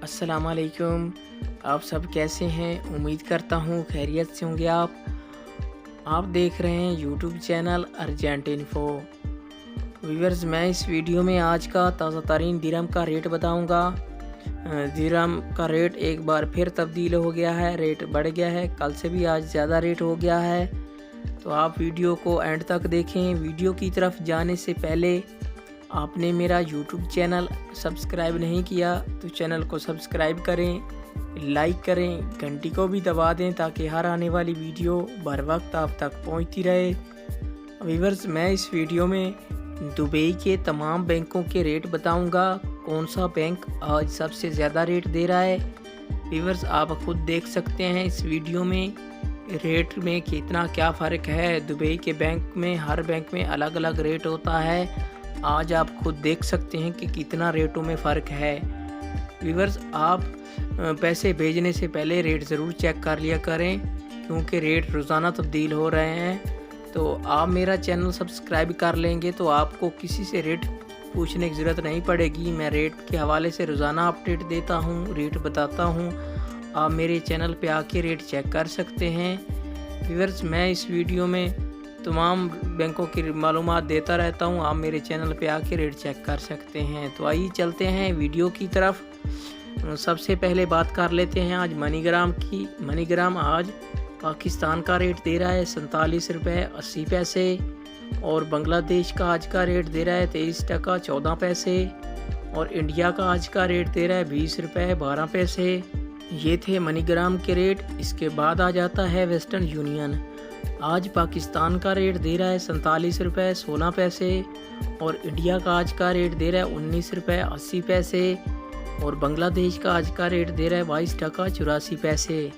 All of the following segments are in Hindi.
अस्सलामुअलैकुम। आप सब कैसे हैं? उम्मीद करता हूँ खैरियत से होंगे आप देख रहे हैं YouTube channel urgent info. Viewers, मैं इस वीडियो में आज का ताज़ा तरीन दिरहम का रेट बताऊंगा। दिरहम का रेट एक बार फिर तब्दील हो गया है, रेट बढ़ गया है। कल से भी आज ज़्यादा रेट हो गया है, तो आप वीडियो को एंड तक देखें। वीडियो की तरफ जाने से पहले आपने मेरा यूट्यूब चैनल सब्सक्राइब नहीं किया तो चैनल को सब्सक्राइब करें, लाइक करें, घंटी को भी दबा दें ताकि हर आने वाली वीडियो बर वक्त आप तक पहुंचती रहे। व्यूअर्स, मैं इस वीडियो में दुबई के तमाम बैंकों के रेट बताऊंगा। कौन सा बैंक आज सबसे ज़्यादा रेट दे रहा है, व्यूअर्स आप खुद देख सकते हैं इस वीडियो में रेट में कितना क्या फ़र्क है। दुबई के बैंक में हर बैंक में अलग अलग रेट होता है। आज आप खुद देख सकते हैं कि कितना रेटों में फ़र्क है। व्यूअर्स, आप पैसे भेजने से पहले रेट ज़रूर चेक कर लिया करें, क्योंकि रेट रोज़ाना तब्दील हो रहे हैं। तो आप मेरा चैनल सब्सक्राइब कर लेंगे तो आपको किसी से रेट पूछने की ज़रूरत नहीं पड़ेगी। मैं रेट के हवाले से रोज़ाना अपडेट देता हूँ, रेट बताता हूँ। आप मेरे चैनल पे आके रेट चेक कर सकते हैं। व्यूअर्स, मैं इस वीडियो में तमाम बैंकों की मालूमात देता रहता हूँ। आप मेरे चैनल पे आके रेट चेक कर सकते हैं। तो आइए चलते हैं वीडियो की तरफ। सबसे पहले बात कर लेते हैं आज मनीग्राम की। मनीग्राम आज पाकिस्तान का रेट दे रहा है 47 रुपये 80 पैसे, और बांग्लादेश का आज का रेट दे रहा है 23 टका 14 पैसे, और इंडिया का आज का रेट दे रहा है 20 रुपये 12 पैसे। ये थे मनीग्राम के रेट। इसके बाद आ जाता है वेस्टर्न यूनियन। आज पाकिस्तान का रेट दे रहा है 47 रुपये 16 पैसे, और इंडिया का आज का रेट दे रहा है 19 रुपये 80 पैसे, और बांग्लादेश का आज का रेट दे रहा है 22 टका 84 पैसे।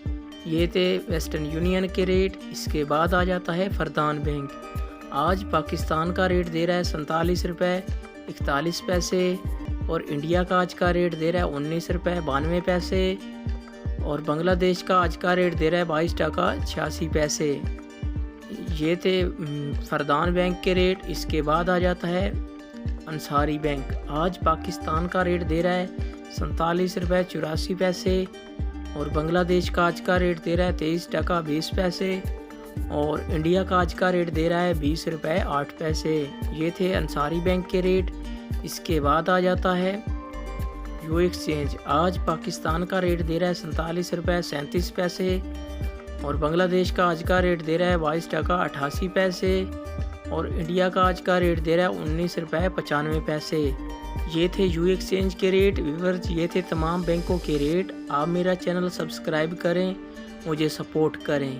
ये थे वेस्टर्न यूनियन के रेट। इसके बाद आ जाता है फरदान बैंक। आज पाकिस्तान का रेट दे रहा है 47 रुपये 41 पैसे, और इंडिया का आज का रेट दे रहा है 19 रुपये 92 पैसे, और बांग्लादेश का आज का रेट दे रहा है 22 टका 86 पैसे। ये थे फरदान बैंक के रेट। इसके बाद आ जाता है अंसारी बैंक। आज पाकिस्तान का रेट दे रहा है 47 रुपये 84 पैसे, और बांग्लादेश का आज का रेट दे रहा है 23 टका 20 पैसे, और इंडिया का आज का रेट दे रहा है 20 रुपये 8 पैसे। ये थे अंसारी बैंक के रेट। इसके बाद आ जाता है यू एक्सचेंज। आज पाकिस्तान का रेट दे रहा है 47 रुपये 37 पैसे, और बांग्लादेश का आज का रेट दे रहा है 22 टका 88 पैसे, और इंडिया का आज का रेट दे रहा है 19 रुपये 95 पैसे। ये थे यू एक्सचेंज के रेट। व्यूअर्स, ये थे तमाम बैंकों के रेट। आप मेरा चैनल सब्सक्राइब करें, मुझे सपोर्ट करें।